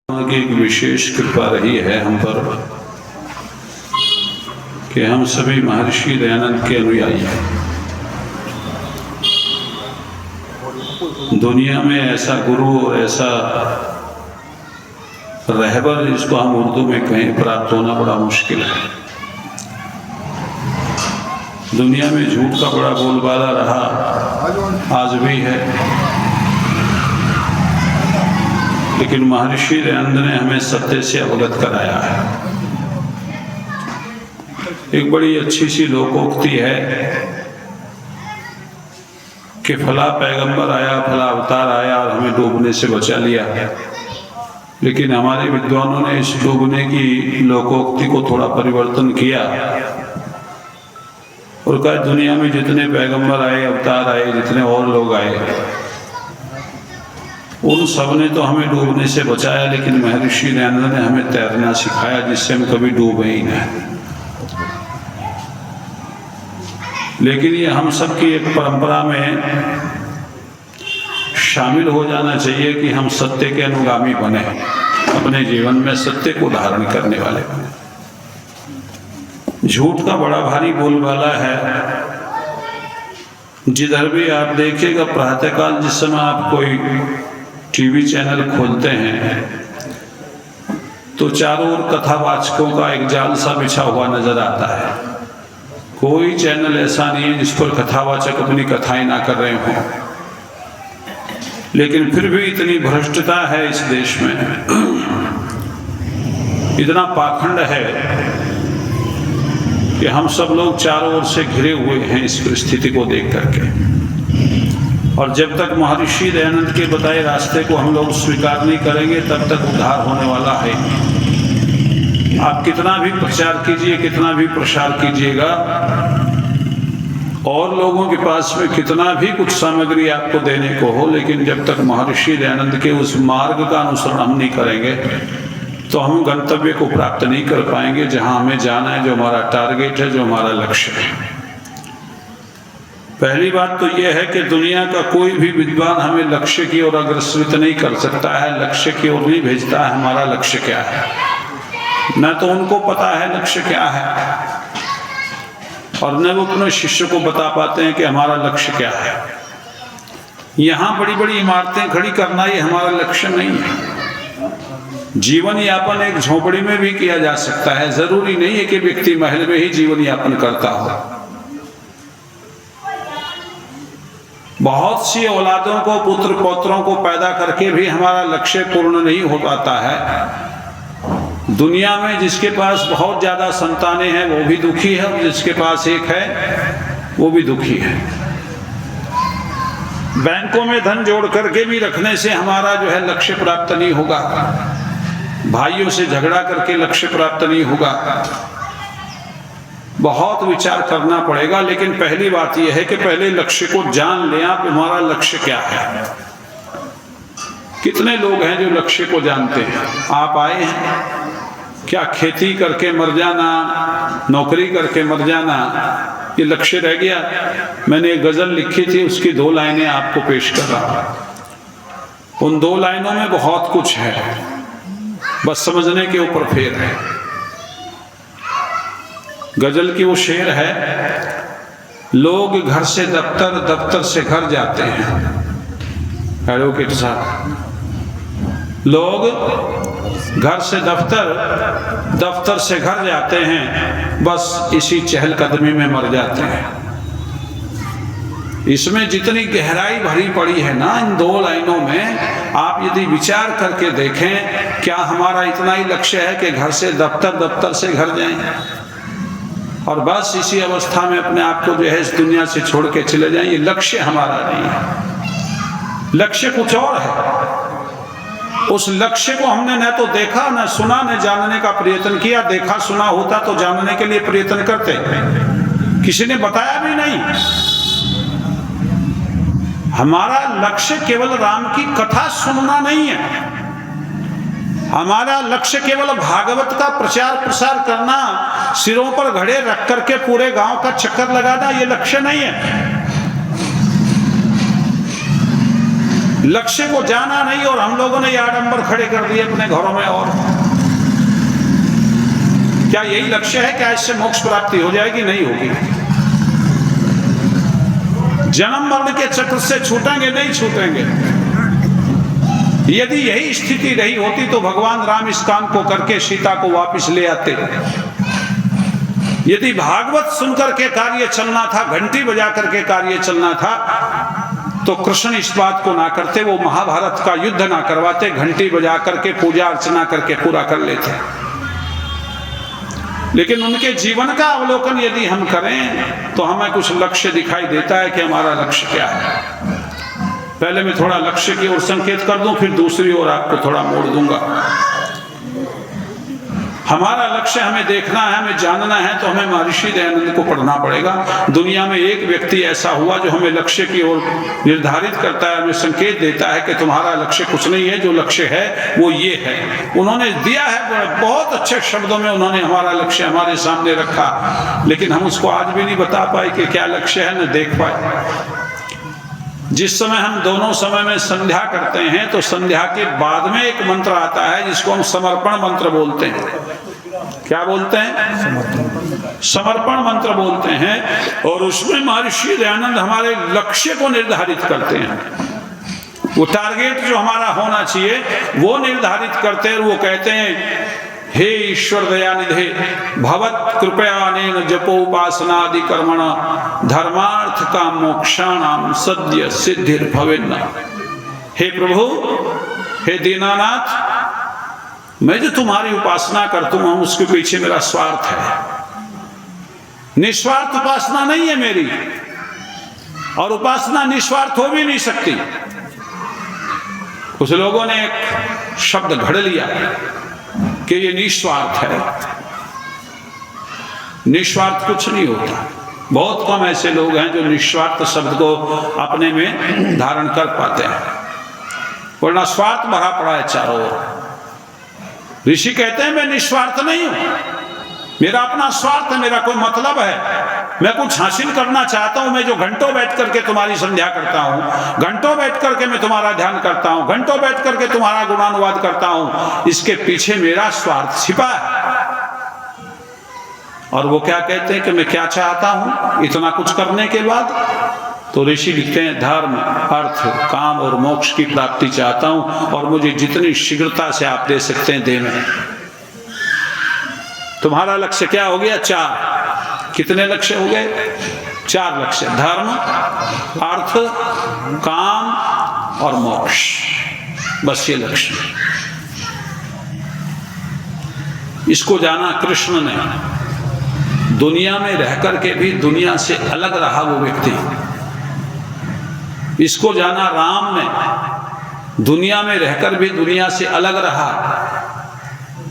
की एक विशेष कृपा रही है हम पर कि हम सभी महर्षि दयानंद के अनुयायी हैं। दुनिया में ऐसा गुरु और ऐसा रहबर जिसको हम उर्दू में कहें प्राप्त होना बड़ा मुश्किल है। दुनिया में झूठ का बड़ा बोलबाला रहा, आज भी है, लेकिन महर्षि दयानंद ने हमें सत्य से अवगत कराया है। एक बड़ी अच्छी सी लोकोक्ति है कि फला पैगंबर आया, फला अवतार आया और हमें डूबने से बचा लिया। लेकिन हमारे विद्वानों ने इस डूबने की लोकोक्ति को थोड़ा परिवर्तन किया और कहा दुनिया में जितने पैगंबर आए, अवतार आए, जितने और लोग आए, उन सब ने तो हमें डूबने से बचाया, लेकिन महर्षि दयानंद ने हमें तैरना सिखाया जिससे हम कभी डूबे ही नहीं। लेकिन ये हम सब की एक परंपरा में शामिल हो जाना चाहिए कि हम सत्य के अनुगामी बने, अपने जीवन में सत्य को धारण करने वाले बने। झूठ का बड़ा भारी बोलबाला है। जिधर भी आप देखिएगा प्रातःकाल जिस समय आप कोई टीवी चैनल खोलते हैं तो चारों ओर कथावाचकों का एक जाल सा बिछा हुआ नजर आता है। कोई चैनल ऐसा नहीं है जिस पर कथावाचक अपनी कथाएं ना कर रहे हों। लेकिन फिर भी इतनी भ्रष्टता है इस देश में, इतना पाखंड है कि हम सब लोग चारों ओर से घिरे हुए हैं इस परिस्थिति को देख करके। और जब तक महर्षि दयानंद के बताए रास्ते को हम लोग स्वीकार नहीं करेंगे तब तक उद्धार होने वाला है। आप कितना भी प्रचार कीजिए, कितना भी प्रसार कीजिएगा, और लोगों के पास में कितना भी कुछ सामग्री आपको देने को हो, लेकिन जब तक महर्षि दयानंद के उस मार्ग का अनुसरण हम नहीं करेंगे तो हम गंतव्य को प्राप्त नहीं कर पाएंगे जहां हमें जाना है, जो हमारा टारगेट है, जो हमारा लक्ष्य है। पहली बात तो यह है कि दुनिया का कोई भी विद्वान हमें लक्ष्य की ओर अग्रसरित नहीं कर सकता है, लक्ष्य की ओर नहीं भेजता है हमारा लक्ष्य क्या है। न तो उनको पता है लक्ष्य क्या है और न वो अपने शिष्य को बता पाते हैं कि हमारा लक्ष्य क्या है। यहाँ बड़ी बड़ी इमारतें खड़ी करना ये हमारा लक्ष्य नहीं है। जीवन यापन एक झोपड़ी में भी किया जा सकता है, जरूरी नहीं है कि व्यक्ति महल में ही जीवन यापन करता हो। बहुत सी औलादों को, पुत्र पौत्रों को पैदा करके भी हमारा लक्ष्य पूर्ण नहीं हो पाता है। दुनिया में जिसके पास बहुत ज्यादा संतानें हैं वो भी दुखी है, और जिसके पास एक है वो भी दुखी है। बैंकों में धन जोड़ करके भी रखने से हमारा जो है लक्ष्य प्राप्त नहीं होगा। भाइयों से झगड़ा करके लक्ष्य प्राप्त नहीं होगा। बहुत विचार करना पड़ेगा। लेकिन पहली बात यह है कि पहले लक्ष्य को जान लें आप, हमारा लक्ष्य क्या है। कितने लोग हैं जो लक्ष्य को जानते हैं? आप आए हैं क्या खेती करके मर जाना, नौकरी करके मर जाना, ये लक्ष्य रह गया? मैंने एक गजल लिखी थी, उसकी 2 लाइनें आपको पेश कर रहा हूं। उन 2 लाइनों में बहुत कुछ है, बस समझने के ऊपर फेर है। गजल की वो शेर है, लोग घर से दफ्तर, दफ्तर से घर जाते हैं। एडवोकेट साहब, लोग घर से दफ्तर, दफ्तर से घर जाते हैं, बस इसी चहलकदमी में मर जाते हैं। इसमें जितनी गहराई भरी पड़ी है ना इन 2 लाइनों में, आप यदि विचार करके देखें, क्या हमारा इतना ही लक्ष्य है कि घर से दफ्तर, दफ्तर से घर जाएं और बस इसी अवस्था में अपने आप को जो है इस दुनिया से छोड़ के चले जाएं? ये लक्ष्य हमारा नहीं है। लक्ष्य कुछ और है। उस लक्ष्य को हमने न तो देखा, न सुना, न जानने का प्रयत्न किया। देखा सुना होता तो जानने के लिए प्रयत्न करते, किसी ने बताया भी नहीं। हमारा लक्ष्य केवल राम की कथा सुनना नहीं है। हमारा लक्ष्य केवल भागवत का प्रचार प्रसार करना, सिरों पर घड़े रख करके पूरे गांव का चक्कर लगाना, ये लक्ष्य नहीं है। लक्ष्य को जाना नहीं और हम लोगों ने ये आडंबर खड़े कर दिए अपने घरों में। और क्या यही लक्ष्य है? क्या इससे मोक्ष प्राप्ति हो जाएगी? नहीं होगी। जन्म मरण के चक्र से छूटेंगे? नहीं छूटेंगे। यदि यही स्थिति रही होती तो भगवान राम इस काम को करके सीता को वापस ले आते। यदि भागवत सुनकर के कार्य चलना था, घंटी बजा करके कार्य चलना था, तो कृष्ण इस बात को ना करते, वो महाभारत का युद्ध ना करवाते, घंटी बजा करके पूजा अर्चना करके पूरा कर लेते। लेकिन उनके जीवन का अवलोकन यदि हम करें तो हमें कुछ लक्ष्य दिखाई देता है कि हमारा लक्ष्य क्या है। पहले मैं थोड़ा लक्ष्य की ओर संकेत कर दूं, फिर दूसरी ओर आपको थोड़ा मोड़ दूंगा। हमारा लक्ष्य हमें देखना है, हमें जानना है, तो हमें महर्षि दयानंद को पढ़ना पड़ेगा। दुनिया में एक व्यक्ति ऐसा हुआ जो हमें लक्ष्य की ओर निर्धारित करता है, हमें संकेत देता है कि तुम्हारा लक्ष्य कुछ नहीं है, जो लक्ष्य है वो ये है। उन्होंने दिया है, बहुत अच्छे शब्दों में उन्होंने हमारा लक्ष्य हमारे सामने रखा, लेकिन हम उसको आज भी नहीं बता पाए कि क्या लक्ष्य है, न देख पाए। जिस समय हम दोनों समय में संध्या करते हैं तो संध्या के बाद में एक मंत्र आता है जिसको हम समर्पण मंत्र बोलते हैं। क्या बोलते हैं? समर्पण मंत्र बोलते हैं। और उसमें महर्षि दयानंद हमारे लक्ष्य को निर्धारित करते हैं। वो टारगेट जो हमारा होना चाहिए वो निर्धारित करते हैं। वो कहते हैं, हे ईश्वर दयानिधे भवत् कृपयानेन जपोपासनादि कर्मण धर्मार्थ का मोक्षाणाम सद्य सिद्धिर भवेन्न। हे प्रभु, हे दीनानाथ, मैं जो तुम्हारी उपासना करता हूं उसके पीछे मेरा स्वार्थ है। निस्वार्थ उपासना नहीं है मेरी, और उपासना निस्वार्थ हो भी नहीं सकती। कुछ लोगों ने एक शब्द घड़ लिया कि ये निस्वार्थ है। निस्वार्थ कुछ नहीं होता। बहुत कम ऐसे लोग हैं जो निस्वार्थ शब्द को अपने में धारण कर पाते हैं, वरना स्वार्थ भरा पड़ा है चारों ओर। ऋषि कहते हैं मैं निस्वार्थ नहीं हूं, मेरा अपना स्वार्थ है, मेरा कोई मतलब है, मैं कुछ हासिल करना चाहता हूं। मैं जो घंटों बैठ करके तुम्हारी संध्या करता हूं, घंटों बैठ करके मैं तुम्हारा ध्यान करता हूं, घंटों बैठ करके तुम्हारा गुणानुवाद करता हूं, इसके पीछे मेरा स्वार्थ छिपा है। और वो क्या कहते हैं कि मैं क्या चाहता हूं इतना कुछ करने के बाद? तो ऋषि लिखते हैं, धर्म, अर्थ, काम और मोक्ष की प्राप्ति चाहता हूं, और मुझे जितनी शीघ्रता से आप दे सकते हैं दे। में तुम्हारा लक्ष्य क्या हो गया? 4। कितने लक्ष्य हो गए? 4 लक्ष्य। धर्म, अर्थ, काम और मोक्ष, बस ये लक्ष्य। इसको जाना कृष्ण ने। दुनिया में रह करके भी दुनिया से अलग रहा वो व्यक्ति। इसको जाना राम ने। दुनिया में रहकर भी दुनिया से अलग रहा।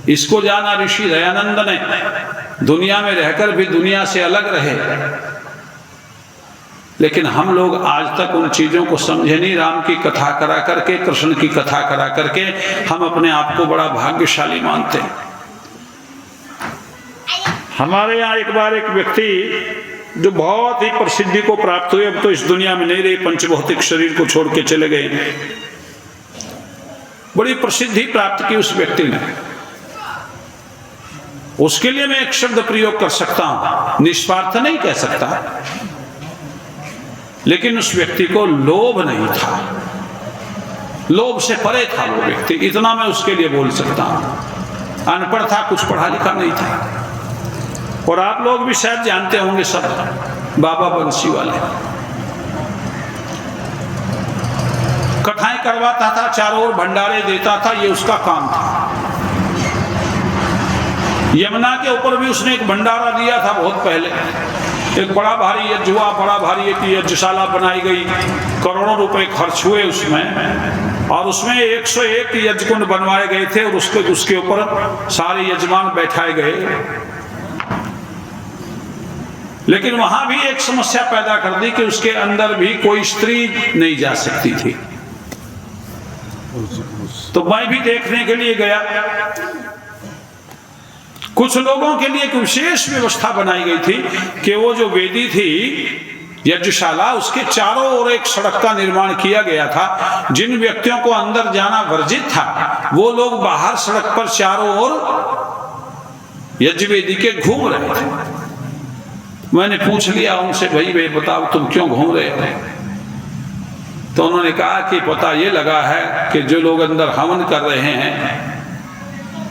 इसको जाना ऋषि दयानंद ने। दुनिया में रहकर भी दुनिया से अलग रहे। लेकिन हम लोग आज तक उन चीजों को समझे नहीं। राम की कथा करा करके, कृष्ण की कथा करा करके हम अपने आप को बड़ा भाग्यशाली मानते हैं। हमारे यहाँ एक बार एक व्यक्ति जो बहुत ही प्रसिद्धि को प्राप्त हुए, अब तो इस दुनिया में नहीं रहे, पंचभौतिक शरीर को छोड़ के चले गए, बड़ी प्रसिद्धि प्राप्त की उस व्यक्ति ने। उसके लिए मैं एक शब्द प्रयोग कर सकता हूं, निस्वार्थ नहीं कह सकता, लेकिन उस व्यक्ति को लोभ नहीं था। लोभ से परे था वो व्यक्ति, इतना मैं उसके लिए बोल सकता हूं। अनपढ़ था, कुछ पढ़ा लिखा नहीं था। और आप लोग भी शायद जानते होंगे सब, बाबा बंसी वाले कथाएं करवाता था, चारों ओर भंडारे देता था, ये उसका काम था। यमुना के ऊपर भी उसने एक भंडारा दिया था बहुत पहले। एक बड़ा भारी यज्ञ हुआ, बड़ा भारी एक यज्ञशाला बनाई गई, करोड़ों रुपए खर्च हुए उसमें, और उसमें 101 यज्ञ कुंड बनवाए गए थे, और उसके ऊपर सारे यजमान बैठाए गए। लेकिन वहां भी एक समस्या पैदा कर दी कि उसके अंदर भी कोई स्त्री नहीं जा सकती थी। तो मैं भी देखने के लिए गया। कुछ लोगों के लिए एक विशेष व्यवस्था बनाई गई थी कि वो जो वेदी थी, यज्ञशाला, उसके चारों ओर एक सड़क का निर्माण किया गया था। जिन व्यक्तियों को अंदर जाना वर्जित था वो लोग बाहर सड़क पर चारों ओर यज्ञ वेदी के घूम रहे थे। मैंने पूछ लिया उनसे, भाई बताओ तुम क्यों घूम रहे हो? तो उन्होंने कहा कि पता ये लगा है कि जो लोग अंदर हवन कर रहे हैं,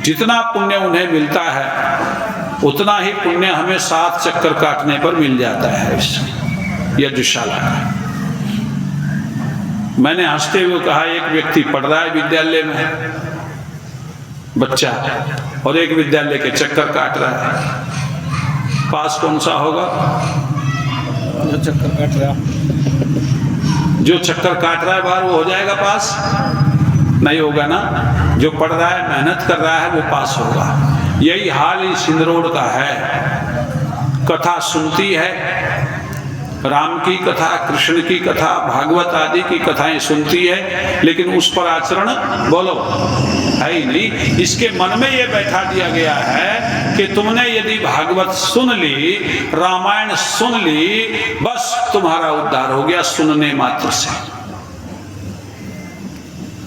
जितना पुण्य उन्हें मिलता है उतना ही पुण्य हमें 7 चक्कर काटने पर मिल जाता है इस यज्ञशाला का। मैंने हंसते हुए कहा, एक व्यक्ति पढ़ रहा है विद्यालय में, बच्चा, और एक विद्यालय के चक्कर काट रहा है, पास कौन सा होगा? जो चक्कर काट रहा है, जो चक्कर काट रहा है बाहर वो हो जाएगा पास? नहीं होगा ना। जो पढ़ रहा है, मेहनत कर रहा है, वो पास होगा। यही हाल इस इंद्रोड का है। कथा सुनती है, राम की कथा, कृष्ण की कथा, भागवत आदि की कथाएं सुनती है, लेकिन उस पर आचरण बोलो है ही नहीं। इसके मन में ये बैठा दिया गया है कि तुमने यदि भागवत सुन ली, रामायण सुन ली, बस तुम्हारा उद्धार हो गया। सुनने मात्र से,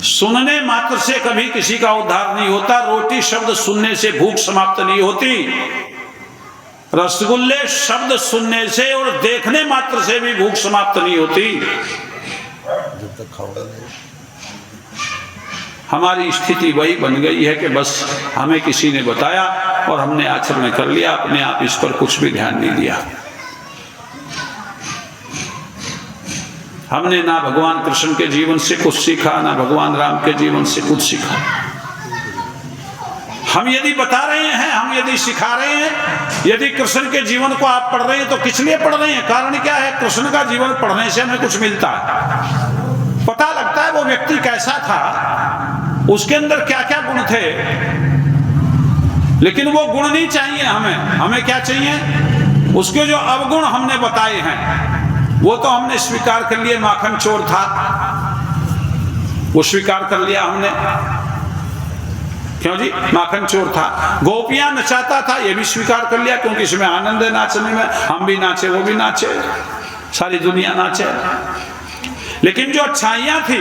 सुनने मात्र से कभी किसी का उद्धार नहीं होता। रोटी शब्द सुनने से भूख समाप्त नहीं होती। रसगुल्ले शब्द सुनने से और देखने मात्र से भी भूख समाप्त नहीं होती। जब तक खाओगे नहीं। हमारी स्थिति वही बन गई है कि बस हमें किसी ने बताया और हमने आचरण कर लिया, अपने आप इस पर कुछ भी ध्यान नहीं दिया। हमने ना भगवान कृष्ण के जीवन से कुछ सीखा, ना भगवान राम के जीवन से कुछ सीखा। हम यदि बता रहे हैं, हम यदि सिखा रहे हैं, यदि कृष्ण के जीवन को आप पढ़ रहे हैं तो किस लिए पढ़ रहे हैं? कारण क्या है? कृष्ण का जीवन पढ़ने से हमें कुछ मिलता है, पता लगता है वो व्यक्ति कैसा था, उसके अंदर क्या क्या गुण थे। लेकिन वो गुण नहीं चाहिए हमें। हमें क्या चाहिए? उसके जो अवगुण हमने बताए हैं वो तो हमने स्वीकार कर लिए। माखन चोर था, वो स्वीकार कर लिया हमने। क्यों जी? माखन चोर था। गोपियां नचाता था, ये भी स्वीकार कर लिया, क्योंकि इसमें आनंद है नाचने में। हम भी नाचे, वो भी नाचे, सारी दुनिया नाचे। लेकिन जो अच्छाइयां थी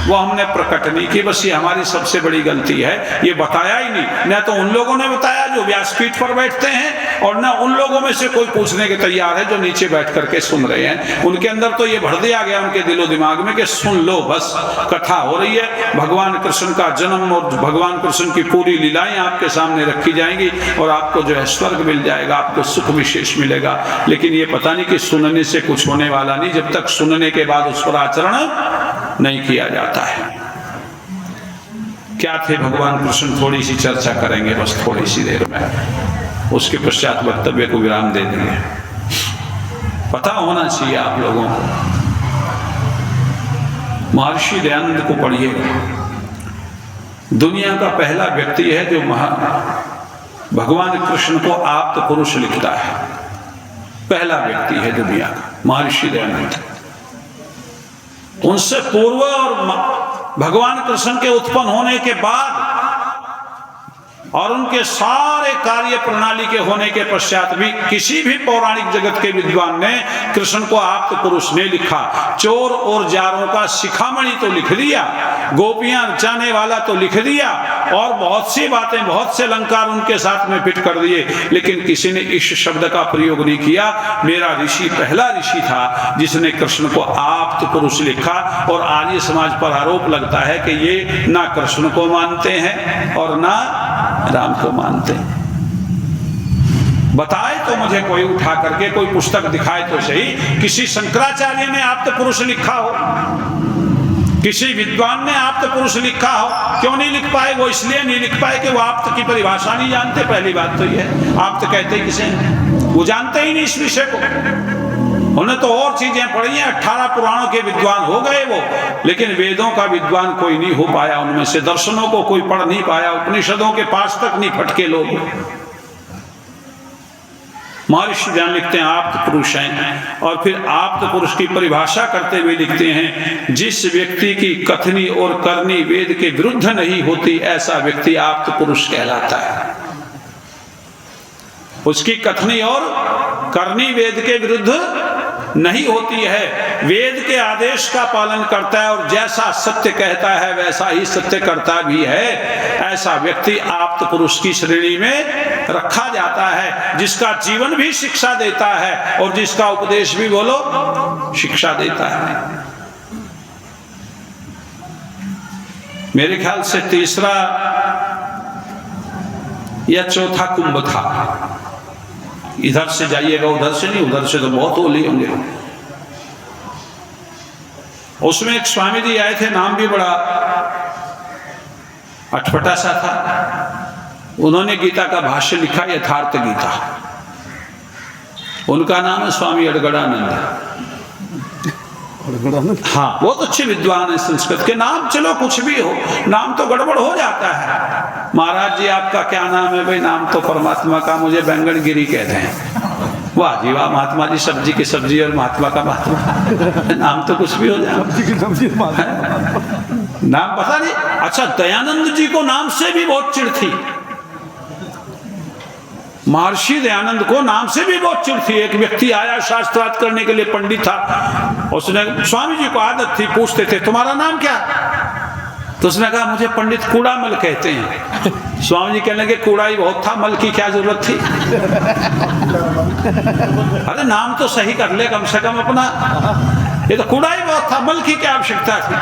वो हमने प्रकट नहीं की। बस ये हमारी सबसे बड़ी गलती है, ये बताया ही नहीं। न तो उन लोगों ने बताया जो व्यासपीठ पर बैठते हैं, और न उन लोगों में से कोई पूछने के तैयार है जो नीचे बैठ करके सुन रहे हैं। उनके अंदर तो ये भर दिया गया उनके दिलो दिमाग में कि सुन लो, बस कथा हो रही है, भगवान कृष्ण का जन्म और भगवान कृष्ण की पूरी लीलाएं आपके सामने रखी जाएंगी और आपको जो है स्वर्ग मिल जाएगा, आपको सुख विशेष मिलेगा। लेकिन ये पता नहीं कि सुनने से कुछ होने वाला नहीं, जब तक सुनने के बाद उस पर आचरण नहीं किया जाता है। क्या थे भगवान कृष्ण, थोड़ी सी चर्चा करेंगे बस थोड़ी सी देर में, उसके पश्चात वक्तव्य को विराम दे देंगे। पता होना चाहिए आप लोगों को। महर्षि दयानंद को पढ़िएगा, दुनिया का पहला व्यक्ति है जो भगवान कृष्ण को आप्त पुरुष लिखता है। पहला व्यक्ति है दुनिया का, महर्षि दयानंद। उनसे पूर्व और भगवान कृष्ण के उत्पन्न होने के बाद और उनके सारे कार्य प्रणाली के होने के पश्चात भी किसी भी पौराणिक जगत के विद्वान ने कृष्ण को आप्त पुरुष ने लिखा। चोर और जारों का शिखामणि तो लिख दिया, गोपियां नचाने वाला तो लिख दिया, और बहुत सी बातें, बहुत से अलंकार उनके साथ में फिट कर दिए, लेकिन किसी ने इस शब्द का प्रयोग नहीं किया। मेरा ऋषि पहला ऋषि था जिसने कृष्ण को आप्त पुरुष लिखा। और आर्य समाज पर आरोप लगता है कि ये ना कृष्ण को मानते हैं और ना राम को मानते हैं। बताए तो मुझे कोई उठा करके, कोई पुस्तक दिखाए तो सही, किसी शंकराचार्य ने आप्त पुरुष लिखा हो, किसी विद्वान ने आप्त पुरुष लिखा हो। क्यों नहीं लिख पाए? वो इसलिए नहीं लिख पाए कि वो आप्त की परिभाषा नहीं जानते। पहली बात तो ये, आप्त कहते किसे? वो जानते ही नहीं इस विषय को। उन्हें तो और चीजें पढ़ी हैं, 18 पुराणों के विद्वान हो गए वो, लेकिन वेदों का विद्वान कोई नहीं हो पाया उनमें से। दर्शनों को कोई पढ़ नहीं पाया, उपनिषदों के पास तक नहीं फटके लोग। महर्षि दयानंद लिखते हैं आप्त पुरुष हैं, और फिर आप्त पुरुष की परिभाषा करते हुए लिखते हैं, जिस व्यक्ति की कथनी और करनी वेद के विरुद्ध नहीं होती, ऐसा व्यक्ति आप्त पुरुष कहलाता है। उसकी कथनी और करनी वेद के विरुद्ध नहीं होती है। वेद के आदेश का पालन करता है और जैसा सत्य कहता है वैसा ही सत्य करता भी है, ऐसा व्यक्ति आप्त पुरुष की श्रेणी में रखा जाता है, जिसका जीवन भी शिक्षा देता है और जिसका उपदेश भी बोलो शिक्षा देता है। मेरे ख्याल से तीसरा या चौथा कुंभ था। इधर से जाइएगा, उधर से नहीं, उधर से तो बहुत ओली होंगे। उसमें एक स्वामी जी आए थे, नाम भी बड़ा अटपटा सा था। उन्होंने गीता का भाष्य लिखा, यथार्थ गीता। उनका नाम है स्वामी अड़गड़ानंद। हाँ, बहुत अच्छे विद्वान है संस्कृत के। नाम चलो कुछ भी हो, नाम तो गड़बड़ हो जाता है। महाराज जी आपका क्या नाम है? भाई नाम तो परमात्मा का, मुझे बैंगन गिरी कहते हैं। वाह जी वाह, महात्मा जी सब्जी की सब्जी और महात्मा का महात्मा। नाम तो कुछ भी हो जाए, नाम पता नहीं। अच्छा, दयानंद जी को नाम से भी बहुत चिढ़ थी। महर्षि दयानंद को नाम से भी बहुत चिढ़ थी। एक व्यक्ति आया शास्त्रार्थ करने के लिए, पंडित था। उसने, स्वामी जी को आदत थी, पूछते थे तुम्हारा नाम क्या? तो उसने कहा मुझे पंडित कूड़ामल कहते हैं। स्वामी जी कहने लगे कूड़ा ही बहुत था, मल की क्या जरूरत थी? अरे नाम तो सही कर ले कम से कम अपना, ये तो कूड़ा ही बहुत था, मल की क्या आवश्यकता थी?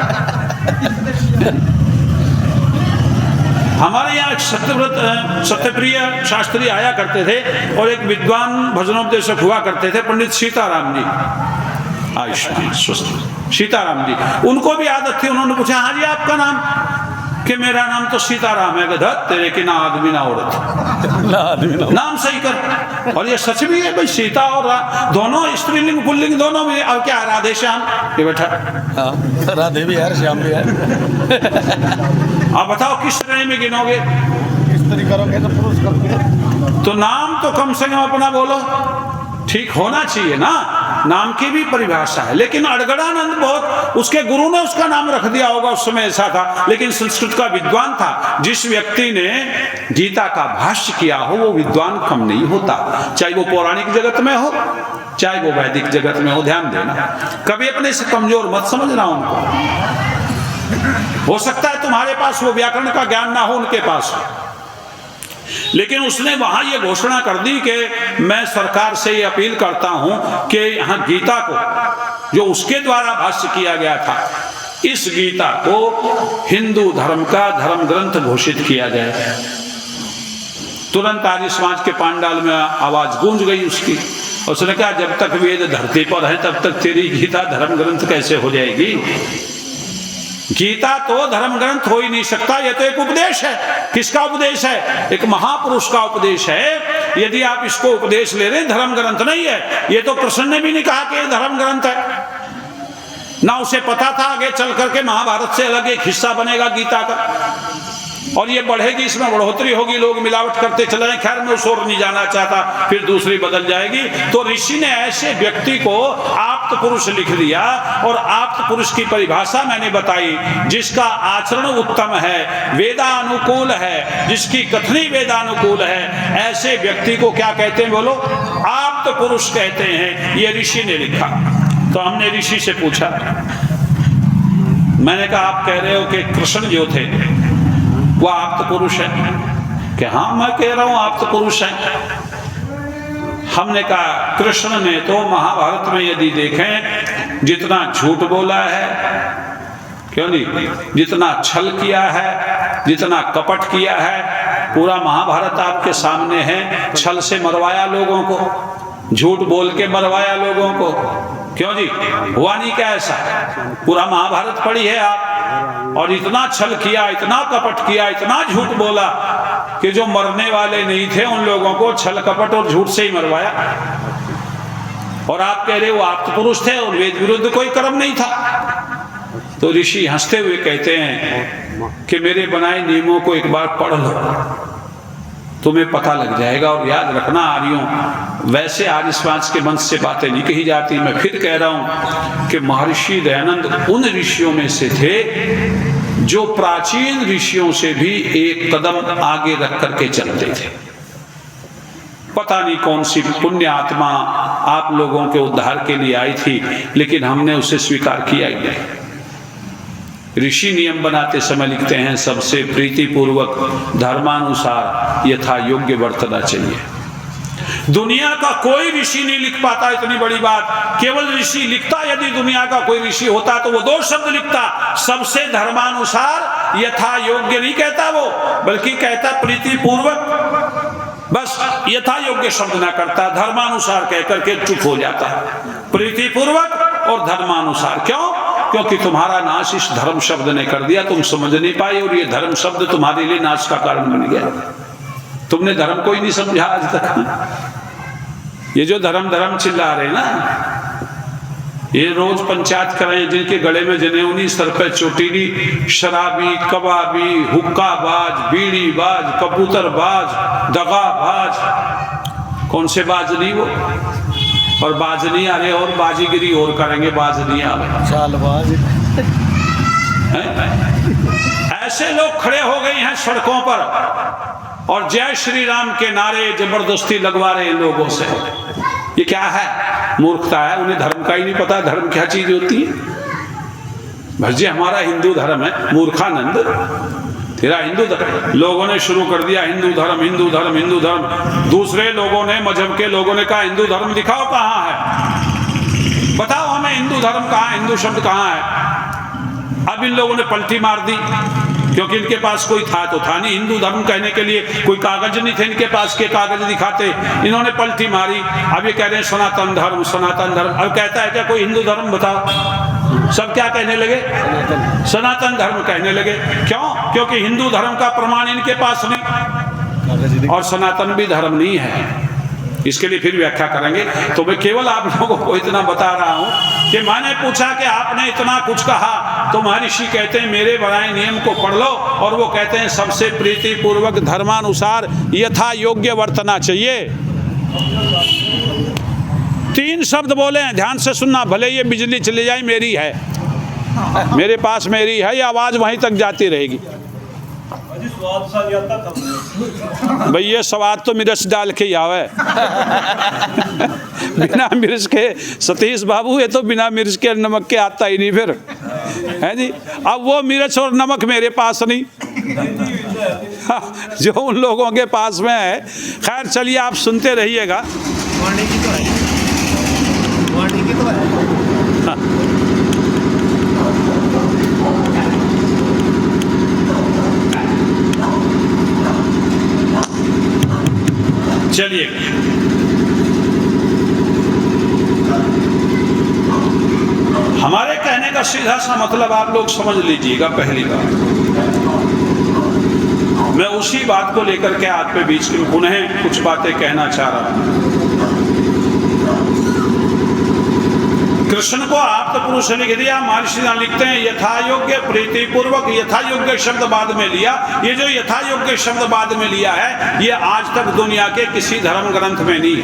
हमारे यहाँ एक सत्यव्रत सत्यप्रिय शास्त्री आया करते थे और एक विद्वान भजनोपदेशक हुआ करते थे, पंडित सीताराम जी, आयुष्मान स्वस्थ सीताराम जी। उनको भी आदत थी। उन्होंने पूछा हाँ जी आपका नाम? कि मेरा नाम तो सीताराम है। गधत तेरे की ना आदमी ना औरत, नाम सही कर। और ये सच भी है भाई, सीता और दोनों स्त्रीलिंग पुल्लिंग दोनों में। अब क्या राधे श्याम ये बैठा, राधे भी यार, श्याम भी यार। आप बताओ किस श्रेणी में गिनोगे? किस तरीके करोगे तो पुरुष करोगे। तो नाम तो कम से कम अपना बोलो ठीक होना चाहिए ना, नाम की भी परिभाषा है। लेकिन अड़गड़ानंद बहुत, उसके गुरु ने उसका नाम रख दिया होगा, उस समय ऐसा था। लेकिन संस्कृत का विद्वान था। जिस व्यक्ति ने गीता का भाष्य किया हो वो विद्वान कम नहीं होता, चाहे वो पौराणिक जगत में हो चाहे वो वैदिक जगत में हो। ध्यान देना, कभी अपने से कमजोर मत समझना उनको। हो सकता है तुम्हारे पास वो व्याकरण का ज्ञान ना हो, उनके पास, लेकिन उसने वहां ये घोषणा कर दी कि मैं सरकार से ये अपील करता हूं कि यहां गीता को, जो उसके द्वारा भाष्य किया गया था, इस गीता को हिंदू धर्म का धर्म ग्रंथ घोषित किया जाए। तुरंत आर्य समाज के पांडाल में आवाज गूंज गई उसकी। उसने कहा जब तक वेद धरती पर है तब तक तेरी गीता धर्म ग्रंथ कैसे हो जाएगी? गीता तो धर्म ग्रंथ हो ही नहीं सकता, यह तो एक उपदेश है। किसका उपदेश है? एक महापुरुष का उपदेश है। यदि आप इसको उपदेश ले रहे, धर्म ग्रंथ नहीं है। ये तो कृष्ण ने भी नहीं कहा कि धर्म ग्रंथ है, ना उसे पता था आगे चल करके महाभारत से अलग एक हिस्सा बनेगा गीता का, और ये बढ़ेगी, इसमें बढ़ोतरी होगी, लोग मिलावट करते चले जाएं। खैर मैं उस ओर नहीं जाना चाहता, फिर दूसरी बदल जाएगी। तो ऋषि ने ऐसे व्यक्ति को आप्त पुरुष लिख दिया, और आप्त पुरुष की परिभाषा मैंने बताई, जिसका आचरण उत्तम है, वेदानुकूल है, जिसकी कथनी वेदानुकूल है, ऐसे व्यक्ति को क्या कहते हैं बोलो? आप्त पुरुष कहते हैं। ये ऋषि ने लिखा। तो हमने ऋषि से पूछा, मैंने कहा आप कह रहे हो कि कृष्ण जो थे वो आप्त पुरुष है? कि हाँ मैं कह रहा हूं आप्त पुरुष है। हमने कहा कृष्ण ने तो महाभारत में यदि देखें जितना झूठ बोला है, क्यों नहीं, जितना छल किया है, जितना कपट किया है, पूरा महाभारत आपके सामने है। छल से मरवाया लोगों को, झूठ बोल के मरवाया लोगों को, क्यों जी? हुआ नहीं क्या ऐसा? पूरा महाभारत पढ़ी है आप, और इतना छल किया, इतना कपट किया, इतना झूठ बोला कि जो मरने वाले नहीं थे उन लोगों को छल कपट और झूठ से ही मरवाया। और आप कह रहे हो आप्त पुरुष थे और वेद विरुद्ध कोई कर्म नहीं था। तो ऋषि हंसते हुए कहते हैं कि मेरे बनाए नियमों को एक बार पढ़ लो, तुम्हें पता लग जाएगा। और याद रखना आर्यों, वैसे आर्य समाज के वंश से बातें नहीं कही जाती। मैं फिर कह रहा हूं कि महर्षि दयानंद उन ऋषियों में से थे जो प्राचीन ऋषियों से भी एक कदम आगे रख करके चलते थे। पता नहीं कौन सी पुण्य आत्मा आप लोगों के उद्धार के लिए आई थी, लेकिन हमने उसे स्वीकार किया ही नहीं। ऋषि नियम बनाते समय लिखते हैं, सबसे प्रीतिपूर्वक धर्मानुसार यथा योग्य बरतना चाहिए। दुनिया का कोई ऋषि नहीं लिख पाता इतनी बड़ी बात। केवल ऋषि लिखता, यदि दुनिया का कोई ऋषि होता तो वो 2 शब्द लिखता, सबसे धर्मानुसार यथा योग्य नहीं कहता वो, बल्कि कहता प्रीतिपूर्वक। बस यथा योग्य शब्द ना करता, धर्मानुसार कहकर के चुप हो जाता। प्रीतिपूर्वक और धर्मानुसार। क्यों? क्योंकि तुम्हारा नाश इस धर्म शब्द ने कर दिया, तुम समझ नहीं पाए, और ये धर्म शब्द तुम्हारे लिए नाश का कारण बन गया। तुमने धर्म को ही नहीं समझा आज तक। ये जो धर्म धर्म चिल्ला रहे ना, ये रोज पंचायत करें, जिनके गले में जनेऊनी, सर पे चोटीली, शराबी, कबाबी, हुक्काबाज, बीड़ीबाज, कबूतरबाज, दगाबाज, कौन से बाज नहीं वो, और बाज नहीं आ रहे, और बाजीगिरी और करेंगे, बाज नहीं आ रहे, चालबाज। ऐसे लोग खड़े हो गए हैं सड़कों पर और जय श्री राम के नारे जबरदस्ती लगवा रहे हैं लोगों से। ये क्या है? मूर्खता है। उन्हें धर्म का ही नहीं पता, धर्म क्या चीज होती है। भज्जे हमारा हिंदू धर्म है, मूर्खानंद तेरा हिंदू धर्म। लोगों ने शुरू कर दिया हिंदू धर्म, हिंदू धर्म, हिंदू धर्म। दूसरे लोगों ने, मजहब के लोगों ने कहा हिंदू धर्म दिखाओ कहाँ है, बताओ हमें हिंदू धर्म कहाँ है, हिंदू शब्द कहाँ है। अब इन लोगों ने पलटी मार दी, क्योंकि इनके पास कोई था तो था नहीं, हिंदू धर्म कहने के लिए कोई कागज नहीं थे इनके पास के कागज दिखाते। इन्होंने पलटी मारी। अब ये कह रहे हैं सनातन धर्म, सनातन धर्म। अब कहता है क्या कोई हिंदू धर्म बताओ? सब क्या कहने लगे? सनातन धर्म कहने लगे। क्यों? क्योंकि हिंदू धर्म का प्रमाण इनके पास नहीं, और सनातन भी धर्म नहीं है। इसके लिए फिर व्याख्या करेंगे। तो मैं केवल आप लोगों को इतना बता रहा हूं कि मैंने पूछा कि आपने इतना कुछ कहा, तो महर्षि कहते हैं मेरे बनाए नियम को पढ़ लो, और वो कहते हैं सबसे प्रीतिपूर्वक धर्मानुसार यथा योग्य वर्तना चाहिए। 3 शब्द बोले हैं, ध्यान से सुनना। भले ये बिजली चली जाए, मेरी है, मेरे पास मेरी है, ये आवाज वहीं तक जाती रहेगी। भाई ये स्वाद तो मिर्च डाल के ही आवे। बिना मिर्च के सतीश बाबू, ये तो बिना मिर्च के नमक के आता ही नहीं फिर, है जी। अब वो मिर्च और नमक मेरे पास नहीं, जो उन लोगों के पास में है। खैर चलिए, आप सुनते रहिएगा। चलिए, हमारे कहने का सीधा सा मतलब आप लोग समझ लीजिएगा। पहली बात, मैं उसी बात को लेकर के आप पे बीच में पुनः कुछ बातें कहना चाह रहा हूं। कृष्ण को आप तो पुरुष लिख दिया, महर्षि लिखते हैं यथा योग्य, प्रीतिपूर्वक। यथा योग्य शब्द बाद में लिया। ये जो यथा योग्य शब्द बाद में लिया है, ये आज तक दुनिया के किसी धर्म ग्रंथ में नहीं है।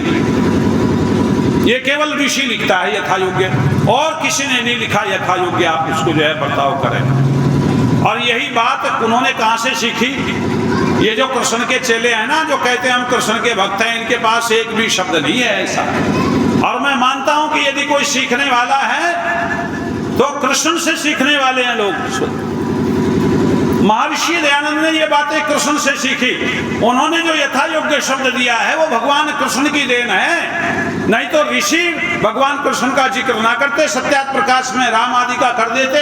ये केवल ऋषि लिखता है यथा योग्य, और किसी ने नहीं लिखा यथा योग्य। आप उसको जो है बर्ताव करें। और यही बात उन्होंने कहां से सीखी? ये जो कृष्ण के चेले हैं ना, जो कहते हैं हम कृष्ण के भक्त हैं, इनके पास एक भी शब्द नहीं है ऐसा। और मैं मानता हूं कि यदि कोई सीखने वाला है तो कृष्ण से सीखने वाले हैं लोग। महर्षि दयानंद ने ये बातें कृष्ण से सीखी। उन्होंने जो यथा योग्य शब्द दिया है वो भगवान कृष्ण की देन है। नहीं तो ऋषि भगवान कृष्ण का जिक्र ना करते, सत्यात प्रकाश में राम आदि का कर देते,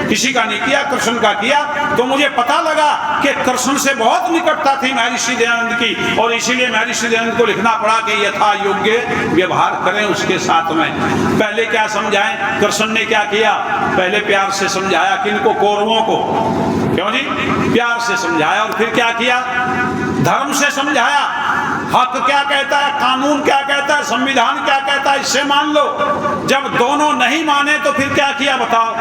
किसी का नहीं किया, कृष्ण का किया। तो मुझे पता लगा कि कृष्ण से बहुत निकटता थी महर्षि दयानंद की, और इसीलिए महर्षि दयानंद को लिखना पड़ा कि यथा योग्य व्यवहार करें उसके साथ में। पहले क्या समझाएं? कृष्ण ने क्या किया? पहले प्यार से समझाया। किनको? कौरवों को। क्यों जी? प्यार से समझाया। और फिर क्या किया? धर्म से समझाया। हक क्या कहता है, कानून क्या कहता है, संविधान क्या कहता है, इससे मान लो। जब दोनों नहीं माने तो फिर क्या किया बताओ?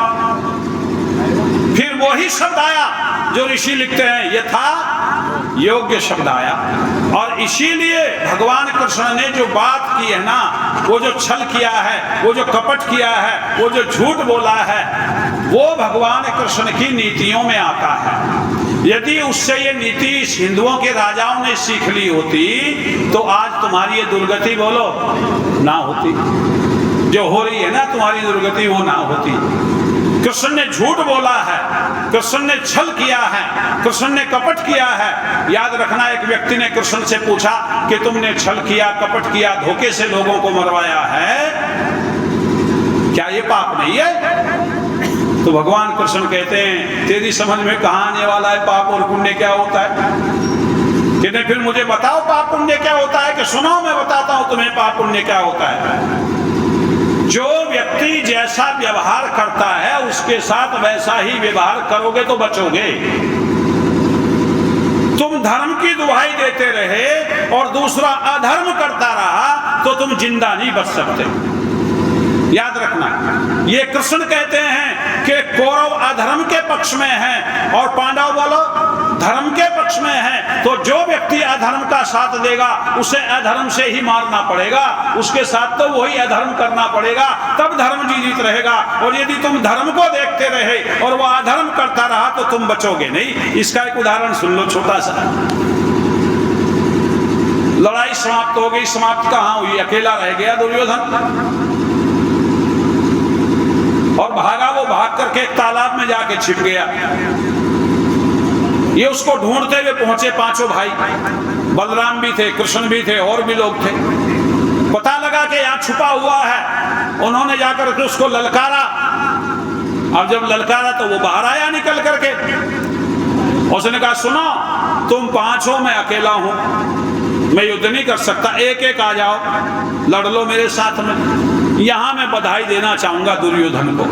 फिर वही शब्द आया जो ऋषि लिखते हैं, यथा योग्य शब्द आया। और इसीलिए भगवान कृष्ण ने जो बात की है ना, वो जो छल किया है, वो जो कपट किया है, वो जो झूठ बोला है, वो भगवान कृष्ण की नीतियों में आता है। यदि उससे ये नीति हिंदुओं के राजाओं ने सीख ली होती तो आज तुम्हारी ये दुर्गति बोलो ना होती, जो हो रही है ना तुम्हारी दुर्गति वो ना होती। कृष्ण ने झूठ बोला है, कृष्ण ने छल किया है, कृष्ण ने कपट किया है। याद रखना, एक व्यक्ति ने कृष्ण से पूछा कि तुमने छल किया, कपट किया, धोखे से लोगों को मरवाया है, क्या ये पाप नहीं है? तो भगवान कृष्ण कहते हैं तेरी समझ में कहाँ आने वाला है पाप और पुण्य क्या होता है? कहते फिर मुझे बताओ पाप पुण्य क्या होता है, कि सुनो मैं बताता हूं तुम्हें पाप पुण्य क्या होता है। जो व्यक्ति जैसा व्यवहार करता है उसके साथ वैसा ही व्यवहार करोगे तो बचोगे। तुम धर्म की दुहाई देते रहे और दूसरा अधर्म करता रहा तो तुम जिंदा नहीं बच सकते। याद रखना, ये कृष्ण कहते हैं कि कौरव अधर्म के पक्ष में हैं और पांडव बोलो धर्म के पक्ष में हैं। तो जो व्यक्ति अधर्म का साथ देगा उसे अधर्म से ही मारना पड़ेगा, उसके साथ तो वही अधर्म करना पड़ेगा, तब धर्म जीवित रहेगा। और यदि तुम धर्म को देखते रहे और वह अधर्म करता रहा तो तुम बचोगे नहीं। इसका एक उदाहरण सुन लो छोटा सा। लड़ाई समाप्त हो गई, समाप्त कहाँ हुई? अकेला रह गया दुर्योधन और भागा, वो भाग करके एक तालाब में जाके छिप गया। ये उसको ढूंढते हुए पहुंचे पांचों भाई, बलराम भी थे, कृष्ण भी थे और भी लोग थे। पता लगा कि यहाँ छुपा हुआ है, उन्होंने जाकर के उसको ललकारा। अब जब ललकारा तो वो बाहर आया निकल करके। उसने कहा सुनो, तुम पांचों में अकेला हूं, मैं युद्ध नहीं कर सकता, एक एक आ जाओ, लड़ लो मेरे साथ में। यहां मैं बधाई देना चाहूंगा दुर्योधन को,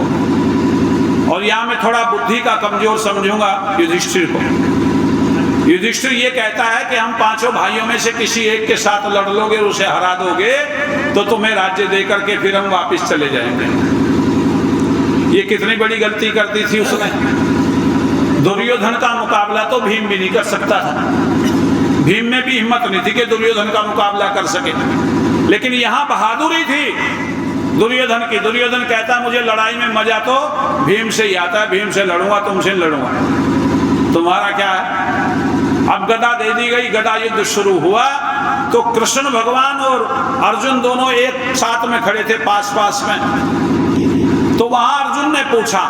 और यहां मैं थोड़ा बुद्धि का कमजोर समझूंगा युधिष्ठिर को। युधिष्ठिर ये कहता है कि हम पांचों भाइयों में से किसी एक के साथ लड़ लोगे, उसे हरा दोगे तो तुम्हें राज्य देकर के फिर हम वापस चले जाएंगे। ये कितनी बड़ी गलती करती थी उसने। दुर्योधन का मुकाबला तो भीम भी नहीं कर सकता था, भीम में भी हिम्मत नहीं थी कि दुर्योधन का मुकाबला कर सके, लेकिन यहां बहादुरी थी दुर्योधन की। दुर्योधन कहता है मुझे लड़ाई में मजा तो भीम से ही आता है, भीम से लड़ूंगा, तुमसे लड़ूंगा, तुम्हारा क्या है? अब गदा दे दी गई, गदा युद्ध शुरू हुआ तो कृष्ण भगवान और अर्जुन दोनों एक साथ में खड़े थे पास पास में। तो वहां अर्जुन ने पूछा